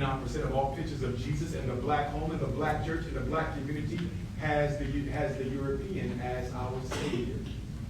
99% of all pictures of Jesus in the black home, in the black church, in the black community has the European as our savior.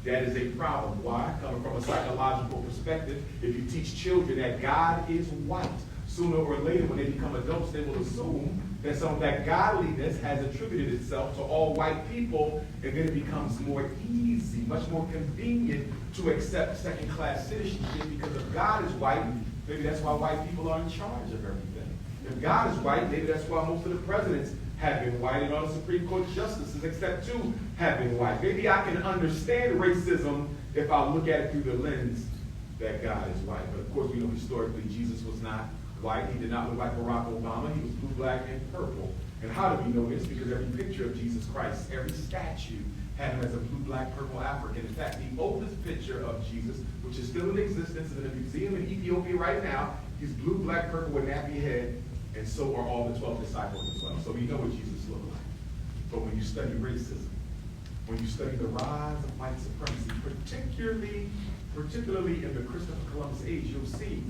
That is a problem. Why? Coming from a psychological perspective, if you teach children that God is white, sooner or later when they become adults, they will assume that some of that godliness has attributed itself to all white people, and then it becomes more easy, much more convenient to accept second-class citizenship because if God is white, maybe that's why white people are in charge of everything. If God is white, maybe that's why most of the presidents have been white and all the Supreme Court justices, except two, have been white. Maybe I can understand racism if I look at it through the lens that God is white. But of course, we know historically Jesus was not white. He did not look like Barack Obama. He was blue, black, and purple. And how do we know this? Because every picture of Jesus Christ, every statue had him as a blue, black, purple African. In fact, the oldest picture of Jesus, which is still in existence in a museum in Ethiopia right now, he's blue, black, purple with nappy head, and so are all the 12 disciples as well. So we know what Jesus looked like. But when you study racism, when you study the rise of white supremacy, particularly in the Christopher Columbus age, you'll see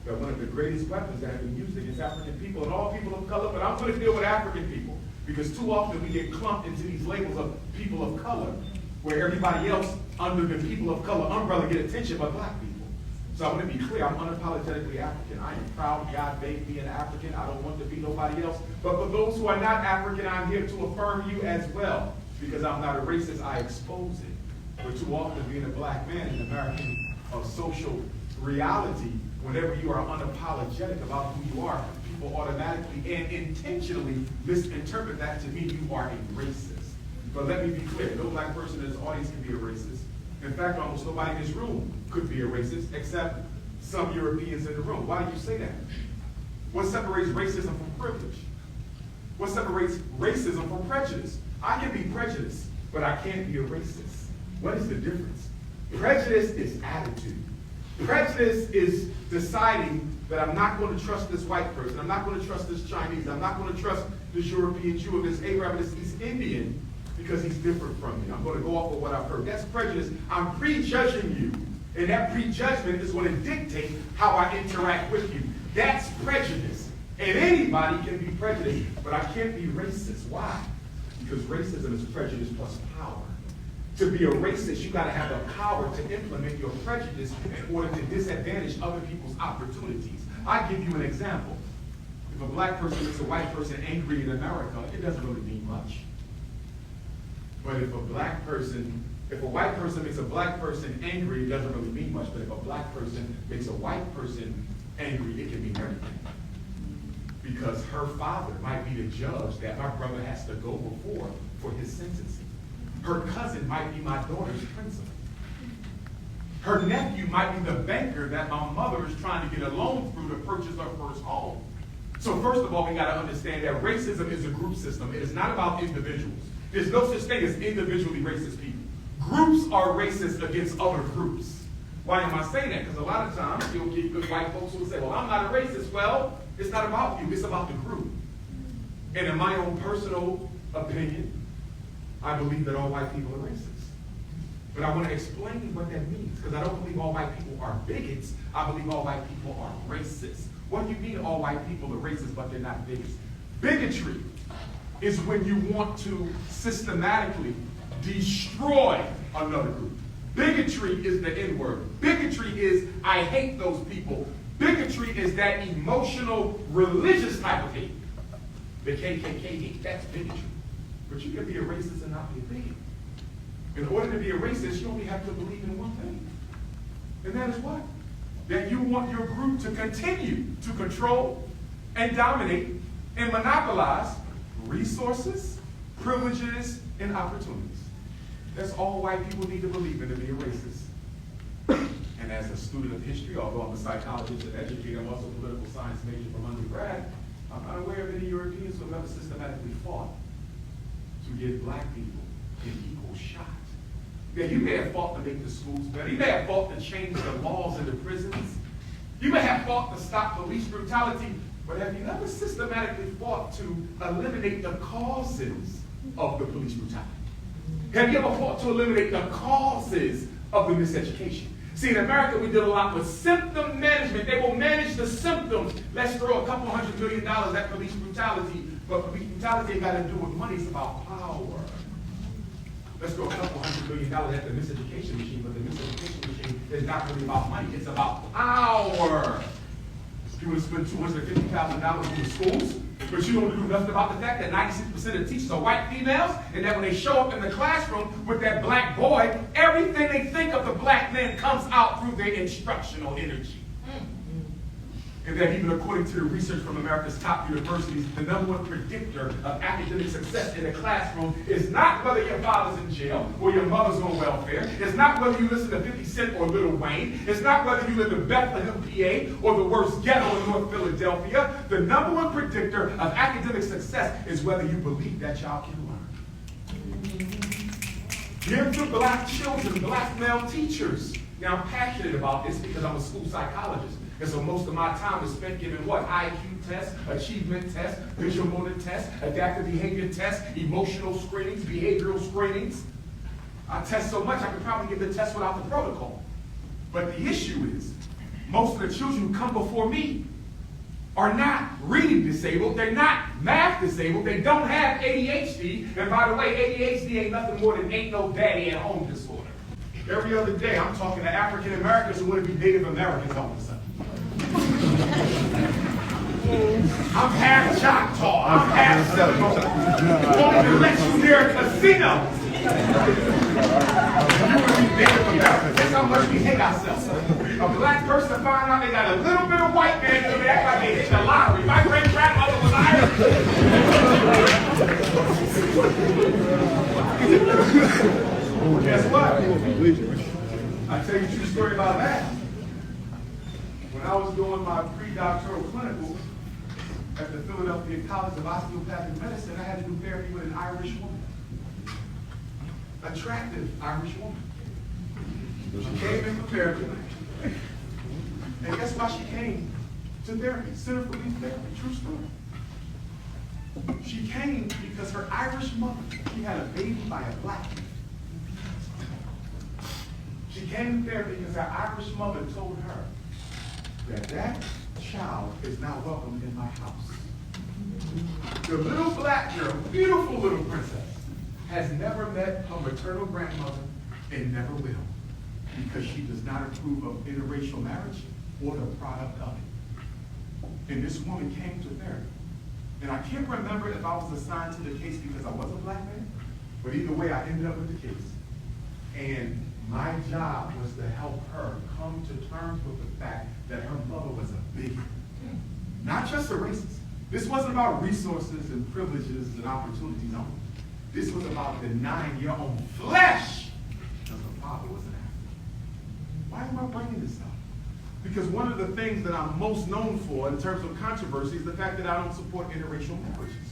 that one of the greatest weapons that have been used against African people and all people of color, but I'm going to deal with African people, because too often we get clumped into these labels of people of color, where everybody else under the people of color umbrella get attention but black people. So I want to be clear, I'm unapologetically African. I am proud God made me an African. I don't want to be nobody else. But for those who are not African, I'm here to affirm you as well. Because I'm not a racist, I expose it. But too often being a black man in American social reality, whenever you are unapologetic about who you are, people automatically and intentionally misinterpret that to mean you are a racist. But let me be clear, no black person in this audience can be a racist. In fact, almost nobody in this room could be a racist except some Europeans in the room. Why do you say that? What separates racism from privilege? What separates racism from prejudice? I can be prejudiced, but I can't be a racist. What is the difference? Prejudice is attitude. Prejudice is deciding that I'm not going to trust this white person, I'm not going to trust this Chinese, I'm not going to trust this European Jew or this Arab or this East Indian because he's different from me. I'm going to go off of what I've heard. That's prejudice. I'm prejudging you, and that prejudgment is going to dictate how I interact with you. That's prejudice. And anybody can be prejudiced, but I can't be racist. Why? Because racism is prejudice plus power. To be a racist, you got to have the power to implement your prejudice in order to disadvantage other people's opportunities. I'll give you an example. If a black person makes a white person angry in America, it doesn't really mean much. But if a white person makes a black person angry, it doesn't really mean much. But if a black person makes a white person angry, it can mean everything. Because her father might be the judge that my brother has to go before for his sentencing. Her cousin might be my daughter's principal. Her nephew might be the banker that my mother is trying to get a loan through to purchase her first home. So first of all, we got to understand that racism is a group system. It is not about individuals. There's no such thing as individually racist people. Groups are racist against other groups. Why am I saying that? Because a lot of times you'll get good white folks who will say, well, I'm not a racist. Well, it's not about you. It's about the group. And in my own personal opinion, I believe that all white people are racist. But I want to explain what that means, because I don't believe all white people are bigots. I believe all white people are racist. What do you mean all white people are racist, but they're not bigots? Bigotry is when you want to systematically destroy another group. Bigotry is the N-word. Bigotry is, I hate those people. Bigotry is that emotional, religious type of hate. The KKK hate, that's bigotry. But you can be a racist and not be a bigot. In order to be a racist, you only have to believe in one thing. And that is what? That you want your group to continue to control and dominate and monopolize resources, privileges, and opportunities. That's all white people need to believe in to be a racist. And as a student of history, although I'm a psychologist and educator, I'm also a political science major from undergrad, I'm not aware of any Europeans who have ever systematically fought to give black people an equal shot. Yeah, you may have fought to make the schools better. You may have fought to change the laws in the prisons. You may have fought to stop police brutality, but have you ever systematically fought to eliminate the causes of the police brutality? Have you ever fought to eliminate the causes of the miseducation? See, in America, we deal a lot with symptom management. They will manage the symptoms. Let's throw a couple $100 million at police brutality. But police brutality ain't got to do with money. It's about power. Let's throw a couple $100 million at the miseducation machine. But the miseducation machine is not really about money. It's about power. You want to spend $250,000 in the schools, but you don't do nothing about the fact that 96% of teachers are white females, and that when they show up in the classroom with that black boy, everything they think of the black man comes out through their instructional energy. And that even according to the research from America's top universities, the #1 predictor of academic success in the classroom is not whether your father's in jail or your mother's on welfare. It's not whether you listen to 50 Cent or Lil Wayne. It's not whether you live in Bethlehem, PA, or the worst ghetto in North Philadelphia. The #1 predictor of academic success is whether you believe that child can learn. Give to black children, black male teachers. Now, I'm passionate about this because I'm a school psychologist. And so most of my time is spent giving what? IQ tests, achievement tests, visual motor tests, adaptive behavior tests, emotional screenings, behavioral screenings. I test so much I could probably give the test without the protocol. But the issue is, most of the children who come before me are not reading disabled, they're not math disabled, they don't have ADHD, and by the way, ADHD ain't nothing more than ain't no daddy at home disorder. Every other day I'm talking to African Americans who want to be Native Americans all of a sudden. I'm half Choctaw, I'm half Seminole. Won't even let you near a casino. You want to be Native Americans. That's how much we hate ourselves. A black person find out they got a little bit of white man in them, they act like they hit the lottery. My great-grandmother was Irish. Guess what? I'll tell you a true story about that. When I was doing my pre-doctoral clinical at the Philadelphia College of Osteopathic Medicine, I had to do therapy with an Irish woman. Attractive Irish woman. She came in for therapy. And guess why she came to therapy? Center for Youth Therapy, true story. She came because her Irish mother, she had a baby by a black man. She came to therapy because her Irish mother told her that child is not welcome in my house. The little black girl, beautiful little princess, has never met her maternal grandmother and never will, because she does not approve of interracial marriage or the product of it. And this woman came to therapy. And I can't remember if I was assigned to the case because I was a black man, but either way, I ended up with the case. And my job was to help her come to terms with the fact that her mother was a bigot. Not just a racist. This wasn't about resources and privileges and opportunities only. This was about denying your own flesh because her father was an African. Why am I bringing this up? Because one of the things that I'm most known for in terms of controversy is the fact that I don't support interracial marriages.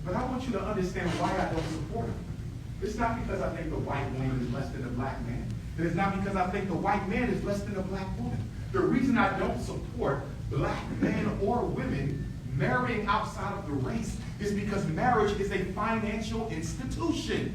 But I want you to understand why I don't support it. It's not because I think the white woman is less than the black man. And it's not because I think the white man is less than the black woman. The reason I don't support black men or women marrying outside of the race is because marriage is a financial institution.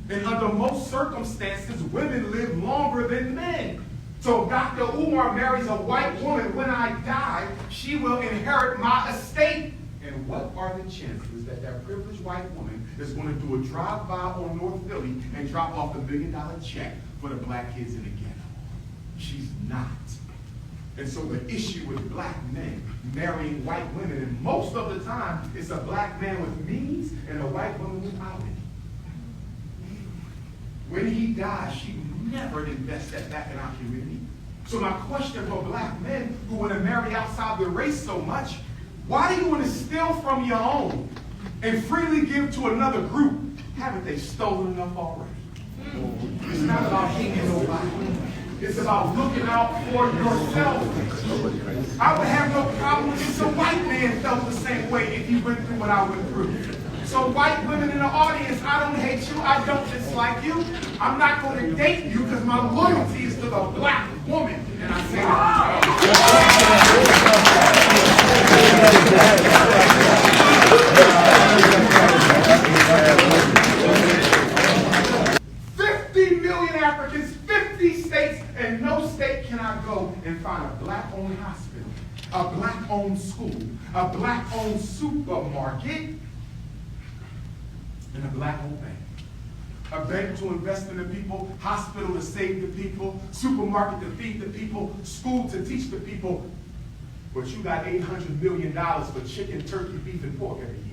And under most circumstances, women live longer than men. So if Dr.UMAR marries a white woman, when I die, she will inherit my estate. And what are the chances that that privileged white woman is going to do a drive-by on North Philly and drop off the $1 million check for the black kids in the ghetto? She's not. And so the issue with black men marrying white women, and most of the time, it's a black man with means and a white woman without it. When he dies, she never invests that back in our community. So my question for black men who want to marry outside the race so much, why do you want to steal from your own and freely give to another group? Haven't they stolen enough already? It's not about hating nobody. It's about looking out for yourself. I would have no problem if some white man felt the same way if he went through what I went through. So white women in the audience, I don't hate you, I don't dislike you. I'm not going to date you because my loyalty is to the black woman. And I say $50 million Africans, 50 states, and no state black-owned school, a black-owned supermarket, and a black-owned bank. A bank to invest in the people, hospital to save the people, supermarket to feed the people, school to teach the people. But you got $800 million for chicken, turkey, beef, and pork every year.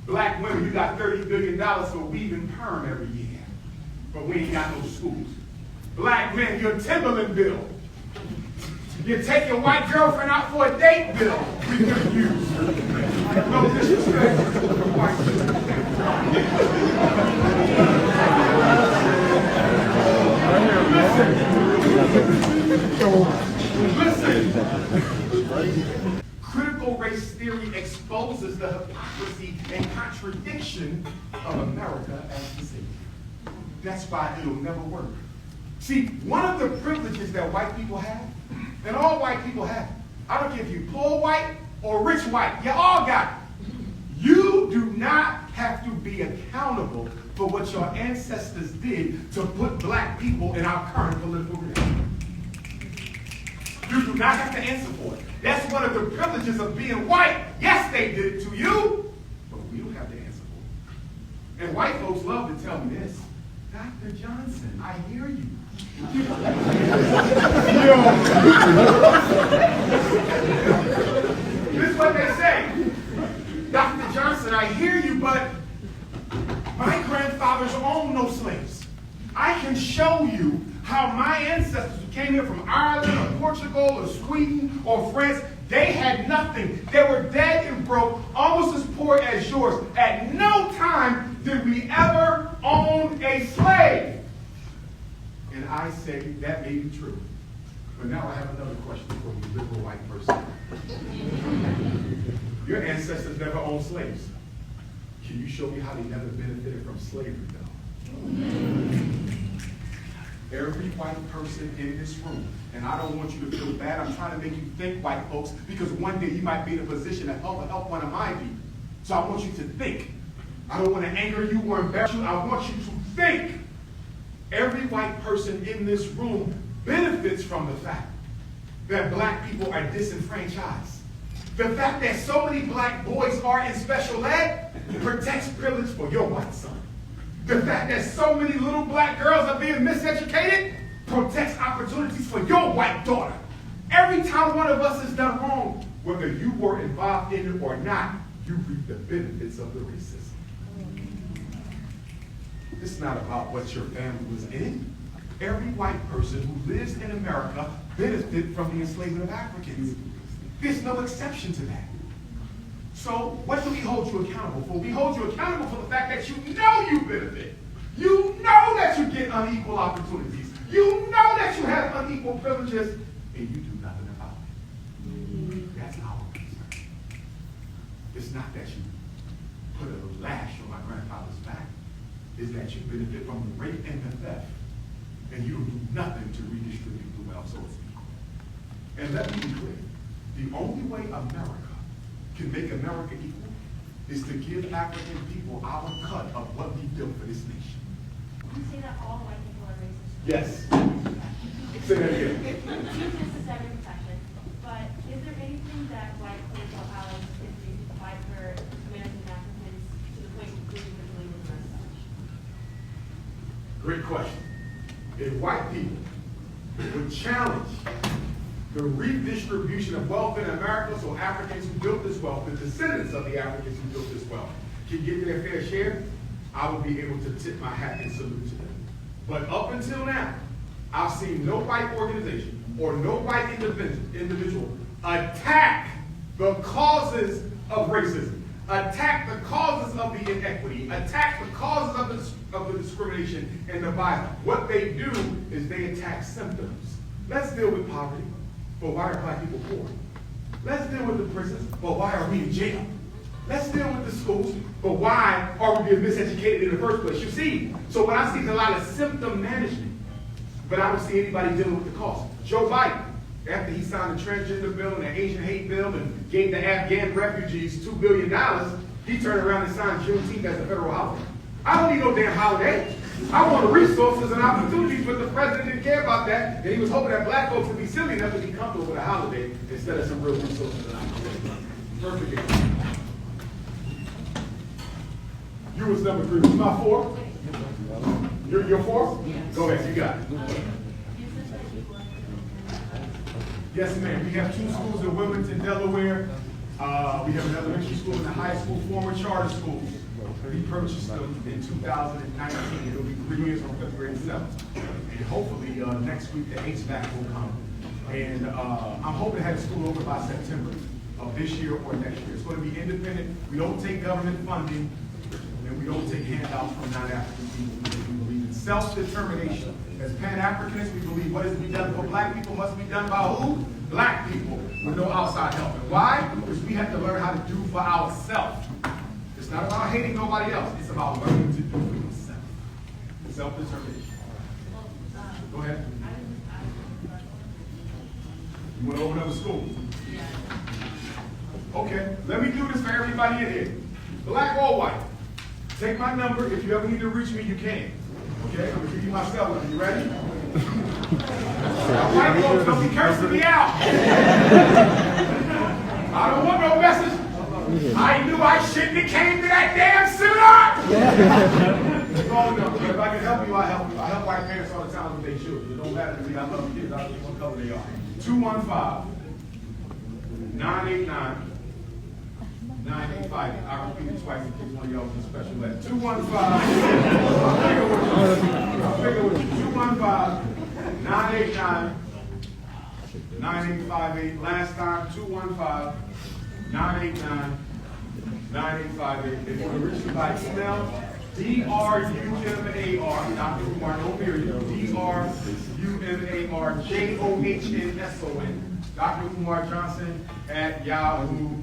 Black women, you got $30 billion for weaving perm every year. But we ain't got no schools. Black men, your Timberland bill. You take your white girlfriend out for a date bill. We could use. No disrespect to the white girl. Listen. Critical race theory exposes the hypocrisy and contradiction of America as we see it. That's why it'll never work. See, one of the privileges that white people have, and all white people have, I don't care if you're poor white or rich white, you all got it. You do not have to be accountable for what your ancestors did to put black people in our current political reality. You do not have to answer for it. That's one of the privileges of being white. Yes, they did it to you, but we don't have to answer for it. And white folks love to tell me this. Dr. Johnson, I hear you. This is what they say. Dr. Johnson, I hear you, but my grandfathers owned no slaves. I can show you how my ancestors who came here from Ireland or Portugal or Sweden or France, they had nothing. They were dead and broke, almost as poor as yours. At no time did we ever own a slave. And I say that may be true. But now I have another question for you, liberal white person. Your ancestors never owned slaves. Can you show me how they never benefited from slavery, though? Every white person in this room, and I don't want you to feel bad. I'm trying to make you think, white folks, because one day you might be in a position to help one of my people. So I want you to think. I don't want to anger you or embarrass you. I want you to think. Every white person in this room benefits from the fact that black people are disenfranchised. The fact that so many black boys are in special ed protects privilege for your white son. The fact that so many little black girls are being miseducated protects opportunities for your white daughter. Every time one of us is done wrong, whether you were involved in it or not, you reap the benefits of the racism. It's not about what your family was in. Every white person who lives in America benefits from the enslavement of Africans. There's no exception to that. So what do we hold you accountable for? We hold you accountable for the fact that you know you benefit. You know that you get unequal opportunities. You know that you have unequal privileges, and you do nothing about it. That's our concern. It's not that you put a lash on my grandfather's back. It's that you benefit from the rape and the theft, and you don't do nothing to redistribute the wealth so it's equal. And let me be clear. The only way America can make America equal is to give African people our cut of what we built for this nation. You say that all white people are racist? Yes. Say that again. It's necessary protection, but is there anything that white political allies can do to fight for American Africans to the point where we can believe in the message? Great question. If white people would challenge the redistribution of wealth in America so Africans who built this wealth, the descendants of the Africans who built this wealth, can get their fair share, I would be able to tip my hat and salute to them. But up until now, I've seen no white organization or no white individual attack the causes of racism, attack the causes of the inequity, attack the causes of the discrimination and the violence. What they do is they attack symptoms. Let's deal with poverty. But why are black people poor? Let's deal with the prisons, but why are we in jail? Let's deal with the schools, but why are we being miseducated in the first place? You see, so what I see is a lot of symptom management, but I don't see anybody dealing with the cause. Joe Biden, after he signed the transgender bill and the Asian hate bill and gave the Afghan refugees $2 billion, he turned around and signed Juneteenth as a federal holiday. I don't need no damn holiday. I want the resources and opportunities, but the president didn't care about that. And he was hoping that black folks would be silly enough to be comfortable with a holiday instead of some real resources and opportunities. Perfect. You was number 3. Who's my 4? You're 4? Yes. Go ahead, you got it. Yes, ma'am. We have 2 schools in Wilmington, Delaware. We have an elementary school and a high school, former charter schools. We purchased them in 2019. It'll be 3 years on February 7th. And hopefully next week the HVAC will come. And I'm hoping to have the school over by September of this year or next year. It's going to be independent. We don't take government funding, and we don't take handouts from non-African people because we believe in self-determination. As Pan-Africanists, we believe what is to be done for black people must be done by who? Black people, with no outside help. And why? Because we have to learn how to do for ourselves. It's not about hating nobody else. It's about learning to do for yourself. Self-determination. Go ahead. You want to open up a school? Okay, let me do this for everybody in here. Black or white. Take my number. If you ever need to reach me, you can. Okay, I'm going to give you my cell number. You ready? White folks, don't be cursing me out. I don't want no message. I knew I shouldn't have came to that damn seminar. Call number. If I can help you, I help you. I help white parents all the time with their children. It don't matter to me. I love kids. I don't care what color they are. 215-989. 9850. I'll repeat it twice in case one of y'all was special ed. 215. I'll figure with you. 215-989-9858. Last time, 215-989-9858. If you want to reach me by email, DrUMAR, Dr. Umar, no period. DrUmarJohnson, DrUmarJohnson at yahoo.com.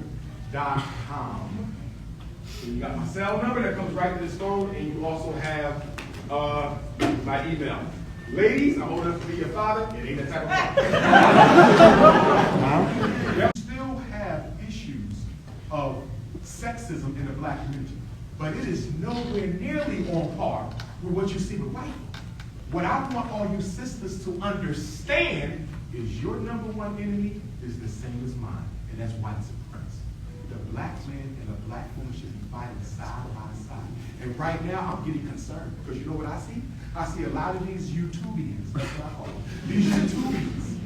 So you got my cell number that comes right to this phone, and you also have my email. Ladies, I'm old enough to be your father. It ain't that type of problem. We still have issues of sexism in the black community, but it is nowhere nearly on par with what you see with white people. What I want all you sisters to understand is your number one enemy is the same as mine, and that's white supremacy. The black man and the black woman should be fighting side by side. And right now, I'm getting concerned because you know what I see? I see a lot of these YouTubians, that's what I call them, these YouTubians,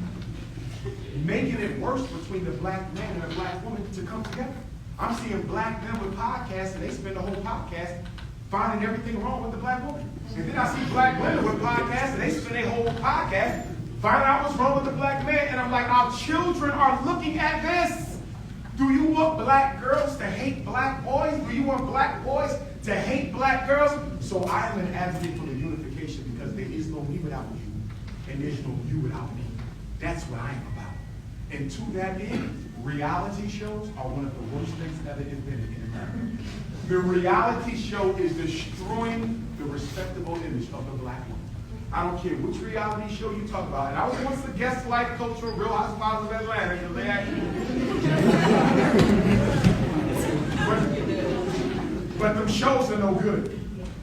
making it worse between the black man and the black woman to come together. I'm seeing black men with podcasts, and they spend the whole podcast finding everything wrong with the black woman. And then I see black women with podcasts, and they spend their whole podcast finding out what's wrong with the black man. And I'm like, our children are looking at this. Do you want black girls to hate black boys? Do you want black boys to hate black girls? So I am an advocate for the unification because there is no me without you, and there's no you without me. That's what I am about. And to that end, reality shows are one of the worst things ever invented in America. The reality show is destroying the respectable image of the black woman. I don't care which reality show you talk about. And I was once a guest life coach for Real Housewives of Atlanta because they actually. but them shows are no good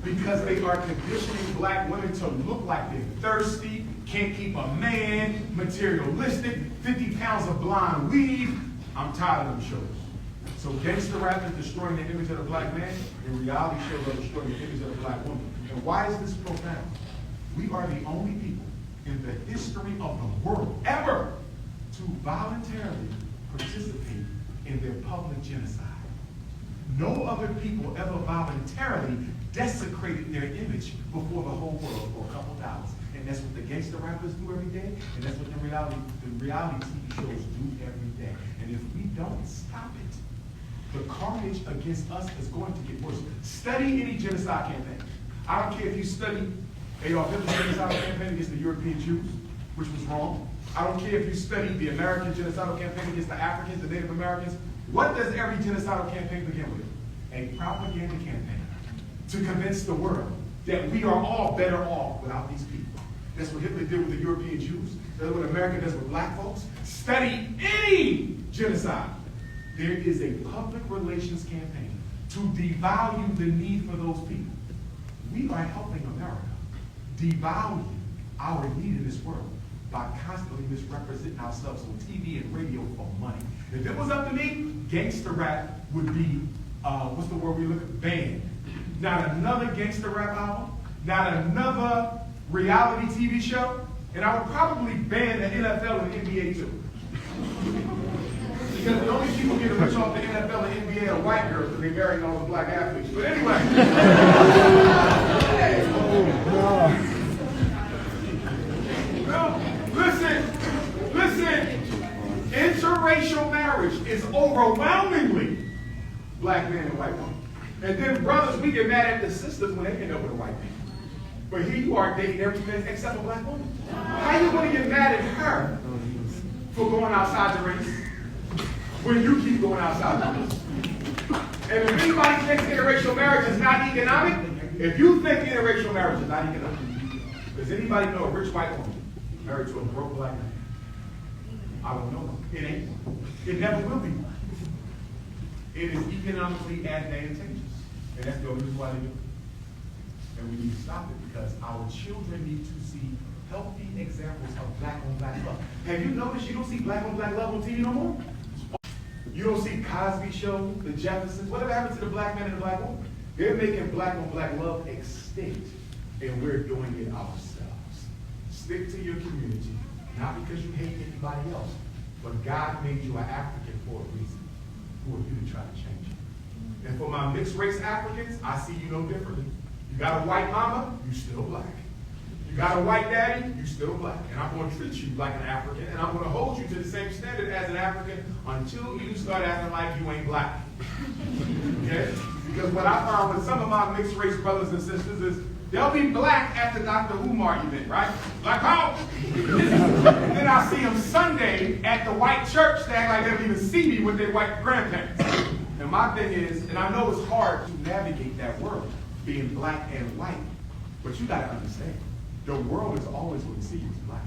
because they are conditioning black women to look like they're thirsty, can't keep a man, materialistic, 50 pounds of blonde weave. I'm tired of them shows. So gangster rap is destroying the image of the black man, and reality shows are destroying the image of the black woman. And why is this profound? We are the only people in the history of the world ever to voluntarily participate in their public genocide. No other people ever voluntarily desecrated their image before the whole world for a couple dollars. And that's what the gangster rappers do every day, and that's what the reality TV shows do every day. And if we don't stop it, the carnage against us is going to get worse. Study any genocide campaign. I don't care if you study Adolf Hitler's genocidal campaign against the European Jews, which was wrong. I don't care if you study the American genocidal campaign against the Africans, the Native Americans. What does every genocidal campaign begin with? A propaganda campaign to convince the world that we are all better off without these people. That's what Hitler did with the European Jews. That's what America does with black folks. Study any genocide. There is a public relations campaign to devalue the need for those people. we are helping America devalue our need in this world by constantly misrepresenting ourselves on TV and radio for money. If it was up to me, gangster rap would be, what's the word we look at? Banned. Not another gangster rap album, not another reality TV show, and I would probably ban the NFL and the NBA too. Because the only people getting rich off the NFL and NBA are white girls because they marrying all the black athletes. But anyway. No, listen. Interracial marriage is overwhelmingly black man and white woman. And then brothers, we get mad at the sisters when they end up with a white man. But here you are dating everything except a black woman. How you going to get mad at her for going outside the race when you keep going outside the race? And if anybody thinks interracial marriage is not economic, if you think interracial marriage is not economic, does anybody know a rich white woman married to a broke black man? I don't know. It ain't one. It never will be one. It is economically advantageous. And that's the only reason why they do it. And we need to stop it because our children need to see healthy examples of black on black love. Have you noticed you don't see black on black love on TV no more? You don't see Cosby Show, the Jeffersons. Whatever happened to the black man and the black woman? They're making black on black love extinct, and we're doing it ourselves. Stick to your community, not because you hate anybody else, but God made you an African for a reason. Who are you to try to change it? And for my mixed race Africans, I see you no differently. You got a white mama, you still black. You got a white daddy, you still black. And I'm going to treat you like an African, and I'm going to hold you to the same standard as an African until you start acting like you ain't black. Okay? Because what I found with some of my mixed race brothers and sisters is they'll be black at the DR.UMAR event, right? Like, oh! And then I see them Sunday at the white church, they act like they don't even see me with their white grandparents. And my thing is, and I know it's hard to navigate that world, being black and white, but you gotta understand, the world is always going to see you as black.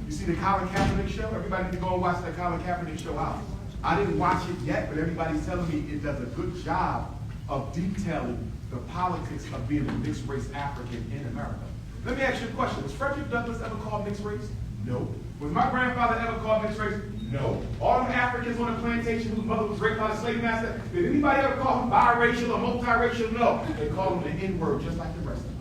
You see the Colin Kaepernick show? Everybody need to go and watch that Colin Kaepernick show out. I didn't watch it yet, but everybody's telling me it does a good job of detailing the politics of being a mixed race African in America. Let me ask you a question. Was Frederick Douglass ever called mixed race? No. Was my grandfather ever called mixed race? No. All the Africans on the plantation whose mother was raped by the slave master, did anybody ever call them biracial or multiracial? No. They called them the N-word just like the rest of us.